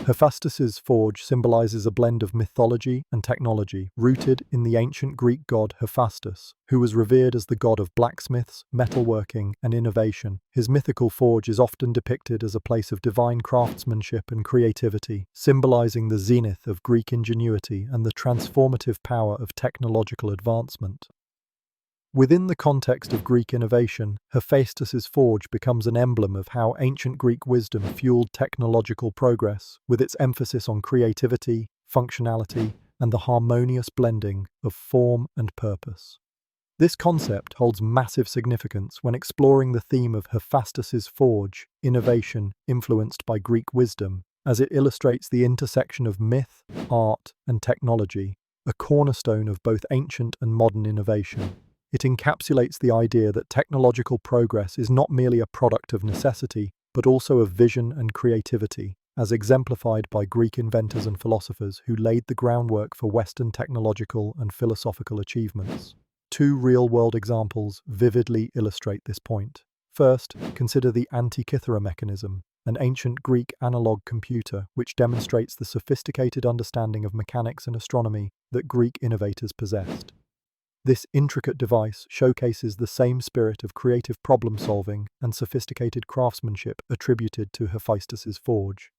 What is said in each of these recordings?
Hephaestus's forge symbolizes a blend of mythology and technology, rooted in the ancient Greek god Hephaestus, who was revered as the god of blacksmiths, metalworking, and innovation. His mythical forge is often depicted as a place of divine craftsmanship and creativity, symbolizing the zenith of Greek ingenuity and the transformative power of technological advancement. Within the context of Greek innovation, Hephaestus's forge becomes an emblem of how ancient Greek wisdom fueled technological progress, with its emphasis on creativity, functionality, and the harmonious blending of form and purpose. This concept holds massive significance when exploring the theme of Hephaestus's forge, innovation influenced by Greek wisdom, as it illustrates the intersection of myth, art, and technology, a cornerstone of both ancient and modern innovation. It encapsulates the idea that technological progress is not merely a product of necessity, but also of vision and creativity, as exemplified by Greek inventors and philosophers who laid the groundwork for Western technological and philosophical achievements. Two real-world examples vividly illustrate this point. First, consider the Antikythera mechanism, an ancient Greek analog computer which demonstrates the sophisticated understanding of mechanics and astronomy that Greek innovators possessed. This intricate device showcases the same spirit of creative problem-solving and sophisticated craftsmanship attributed to Hephaestus's forge.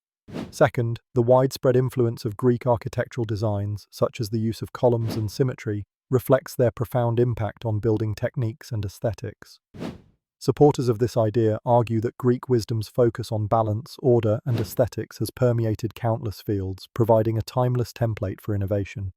Second, the widespread influence of Greek architectural designs, such as the use of columns and symmetry, reflects their profound impact on building techniques and aesthetics. Supporters of this idea argue that Greek wisdom's focus on balance, order, and aesthetics has permeated countless fields, providing a timeless template for innovation.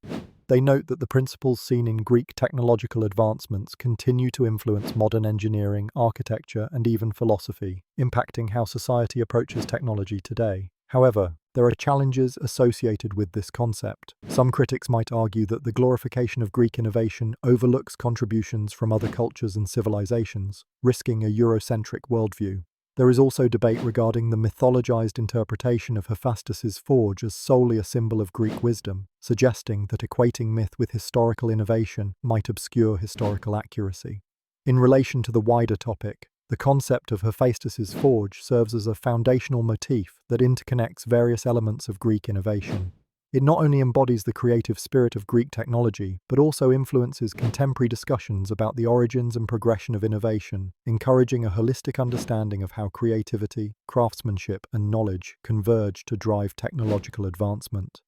They note that the principles seen in Greek technological advancements continue to influence modern engineering, architecture, and even philosophy, impacting how society approaches technology today. However, there are challenges associated with this concept. Some critics might argue that the glorification of Greek innovation overlooks contributions from other cultures and civilizations, risking a Eurocentric worldview. There is also debate regarding the mythologized interpretation of Hephaestus's forge as solely a symbol of Greek wisdom, suggesting that equating myth with historical innovation might obscure historical accuracy. In relation to the wider topic, the concept of Hephaestus's forge serves as a foundational motif that interconnects various elements of Greek innovation. It not only embodies the creative spirit of Greek technology, but also influences contemporary discussions about the origins and progression of innovation, encouraging a holistic understanding of how creativity, craftsmanship, and knowledge converge to drive technological advancement.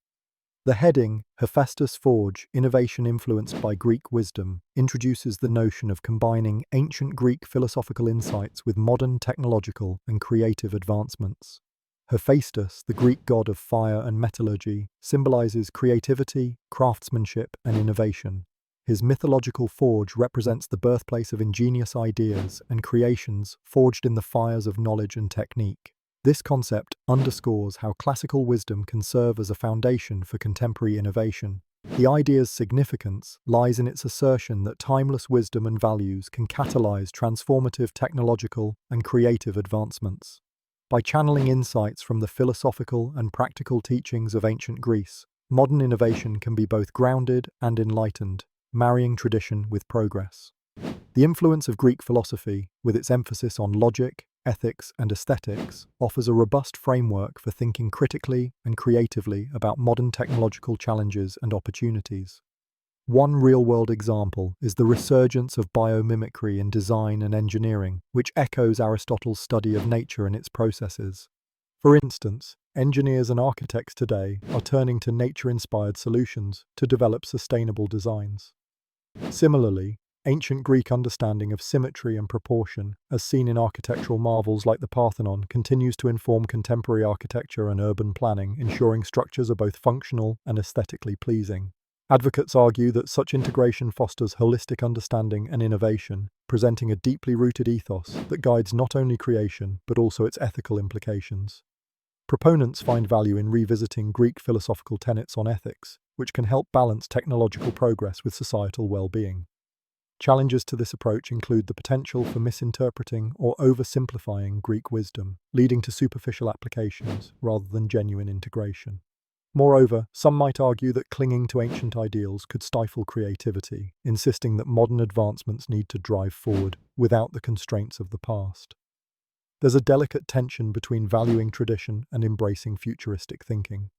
The heading, Hephaestus Forge, Innovation Influenced by Greek Wisdom, introduces the notion of combining ancient Greek philosophical insights with modern technological and creative advancements. Hephaestus, the Greek god of fire and metallurgy, symbolizes creativity, craftsmanship, and innovation. His mythological forge represents the birthplace of ingenious ideas and creations forged in the fires of knowledge and technique. This concept underscores how classical wisdom can serve as a foundation for contemporary innovation. The idea's significance lies in its assertion that timeless wisdom and values can catalyze transformative technological and creative advancements. By channeling insights from the philosophical and practical teachings of ancient Greece, modern innovation can be both grounded and enlightened, marrying tradition with progress. The influence of Greek philosophy, with its emphasis on logic, ethics, and aesthetics, offers a robust framework for thinking critically and creatively about modern technological challenges and opportunities. One real-world example is the resurgence of biomimicry in design and engineering, which echoes Aristotle's study of nature and its processes. For instance, engineers and architects today are turning to nature-inspired solutions to develop sustainable designs. Similarly, ancient Greek understanding of symmetry and proportion, as seen in architectural marvels like the Parthenon, continues to inform contemporary architecture and urban planning, ensuring structures are both functional and aesthetically pleasing. Advocates argue that such integration fosters holistic understanding and innovation, presenting a deeply rooted ethos that guides not only creation but also its ethical implications. Proponents find value in revisiting Greek philosophical tenets on ethics, which can help balance technological progress with societal well-being. Challenges to this approach include the potential for misinterpreting or oversimplifying Greek wisdom, leading to superficial applications rather than genuine integration. Moreover, some might argue that clinging to ancient ideals could stifle creativity, insisting that modern advancements need to drive forward without the constraints of the past. There's a delicate tension between valuing tradition and embracing futuristic thinking.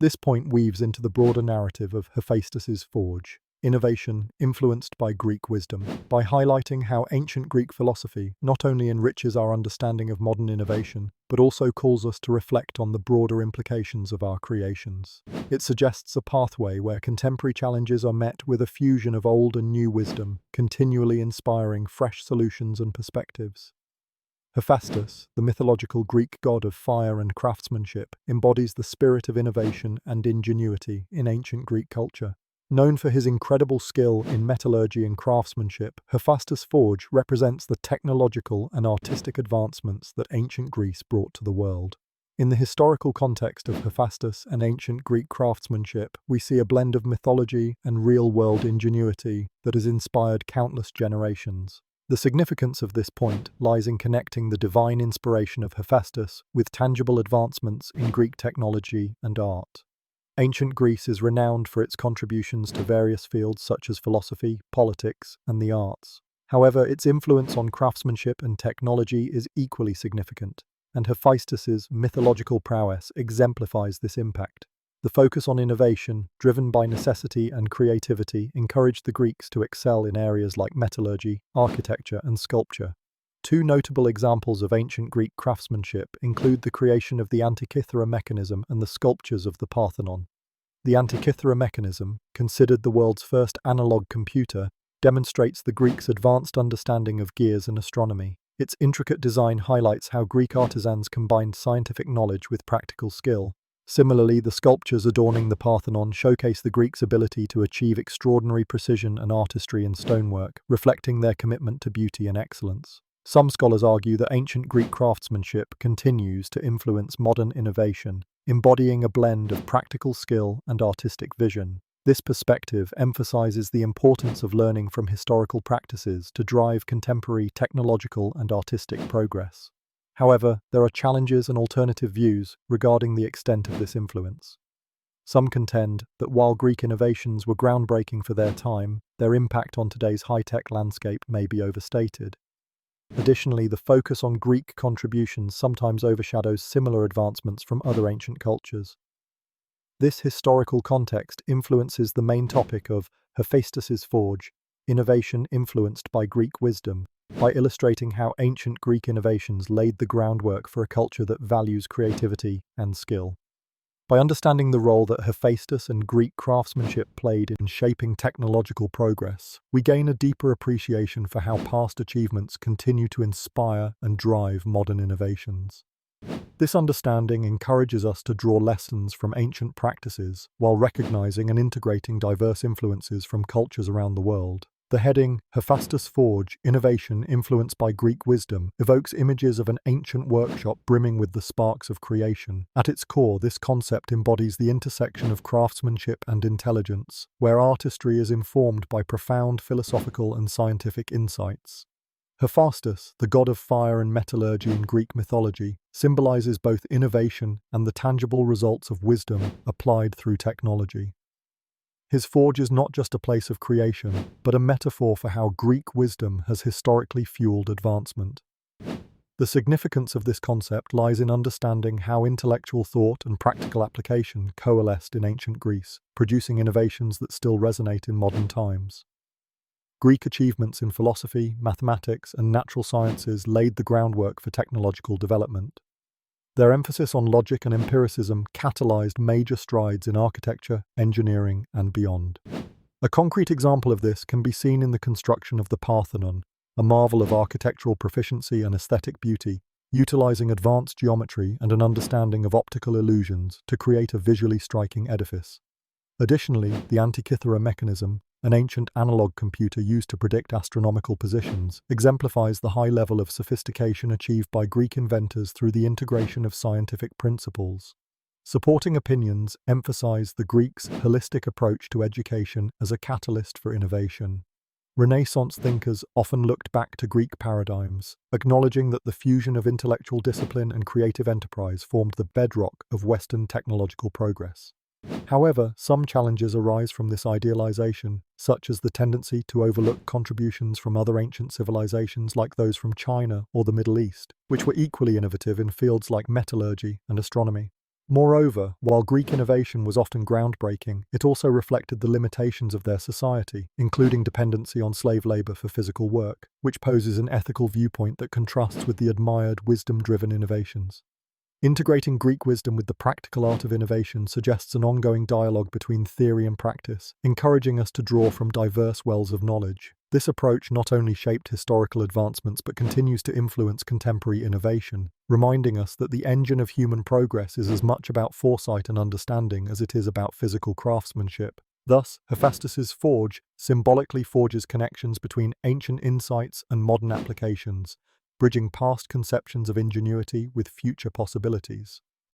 This point weaves into the broader narrative of Hephaestus's Forge, innovation influenced by Greek wisdom, by highlighting how ancient Greek philosophy not only enriches our understanding of modern innovation, but also calls us to reflect on the broader implications of our creations. It suggests a pathway where contemporary challenges are met with a fusion of old and new wisdom, continually inspiring fresh solutions and perspectives. Hephaestus, the mythological Greek god of fire and craftsmanship, embodies the spirit of innovation and ingenuity in ancient Greek culture. Known for his incredible skill in metallurgy and craftsmanship, Hephaestus' forge represents the technological and artistic advancements that ancient Greece brought to the world. In the historical context of Hephaestus and ancient Greek craftsmanship, we see a blend of mythology and real-world ingenuity that has inspired countless generations. The significance of this point lies in connecting the divine inspiration of Hephaestus with tangible advancements in Greek technology and art. Ancient Greece is renowned for its contributions to various fields such as philosophy, politics, and the arts. However, its influence on craftsmanship and technology is equally significant, and Hephaestus's mythological prowess exemplifies this impact. The focus on innovation, driven by necessity and creativity, encouraged the Greeks to excel in areas like metallurgy, architecture, and sculpture. Two notable examples of ancient Greek craftsmanship include the creation of the Antikythera mechanism and the sculptures of the Parthenon. The Antikythera mechanism, considered the world's first analog computer, demonstrates the Greeks' advanced understanding of gears and astronomy. Its intricate design highlights how Greek artisans combined scientific knowledge with practical skill. Similarly, the sculptures adorning the Parthenon showcase the Greeks' ability to achieve extraordinary precision and artistry in stonework, reflecting their commitment to beauty and excellence. Some scholars argue that ancient Greek craftsmanship continues to influence modern innovation, embodying a blend of practical skill and artistic vision. This perspective emphasizes the importance of learning from historical practices to drive contemporary technological and artistic progress. However, there are challenges and alternative views regarding the extent of this influence. Some contend that while Greek innovations were groundbreaking for their time, their impact on today's high-tech landscape may be overstated. Additionally, the focus on Greek contributions sometimes overshadows similar advancements from other ancient cultures. This historical context influences the main topic of Hephaestus's Forge, innovation influenced by Greek wisdom, by illustrating how ancient Greek innovations laid the groundwork for a culture that values creativity and skill. By understanding the role that Hephaestus and Greek craftsmanship played in shaping technological progress, we gain a deeper appreciation for how past achievements continue to inspire and drive modern innovations. This understanding encourages us to draw lessons from ancient practices while recognizing and integrating diverse influences from cultures around the world. The heading, Hephaestus' Forge, Innovation Influenced by Greek Wisdom, evokes images of an ancient workshop brimming with the sparks of creation. At its core, this concept embodies the intersection of craftsmanship and intelligence, where artistry is informed by profound philosophical and scientific insights. Hephaestus, the god of fire and metallurgy in Greek mythology, symbolizes both innovation and the tangible results of wisdom applied through technology. His forge is not just a place of creation, but a metaphor for how Greek wisdom has historically fueled advancement. The significance of this concept lies in understanding how intellectual thought and practical application coalesced in ancient Greece, producing innovations that still resonate in modern times. Greek achievements in philosophy, mathematics, and natural sciences laid the groundwork for technological development. Their emphasis on logic and empiricism catalyzed major strides in architecture, engineering, and beyond. A concrete example of this can be seen in the construction of the Parthenon, a marvel of architectural proficiency and aesthetic beauty, utilizing advanced geometry and an understanding of optical illusions to create a visually striking edifice. Additionally, the Antikythera mechanism, an ancient analog computer used to predict astronomical positions, exemplifies the high level of sophistication achieved by Greek inventors through the integration of scientific principles. Supporting opinions emphasize the Greeks' holistic approach to education as a catalyst for innovation. Renaissance thinkers often looked back to Greek paradigms, acknowledging that the fusion of intellectual discipline and creative enterprise formed the bedrock of Western technological progress. However, some challenges arise from this idealization, such as the tendency to overlook contributions from other ancient civilizations like those from China or the Middle East, which were equally innovative in fields like metallurgy and astronomy. Moreover, while Greek innovation was often groundbreaking, it also reflected the limitations of their society, including dependency on slave labor for physical work, which poses an ethical viewpoint that contrasts with the admired wisdom-driven innovations. Integrating Greek wisdom with the practical art of innovation suggests an ongoing dialogue between theory and practice, encouraging us to draw from diverse wells of knowledge. This approach not only shaped historical advancements but continues to influence contemporary innovation, reminding us that the engine of human progress is as much about foresight and understanding as it is about physical craftsmanship. Thus, Hephaestus's forge symbolically forges connections between ancient insights and modern applications, bridging past conceptions of ingenuity with future possibilities.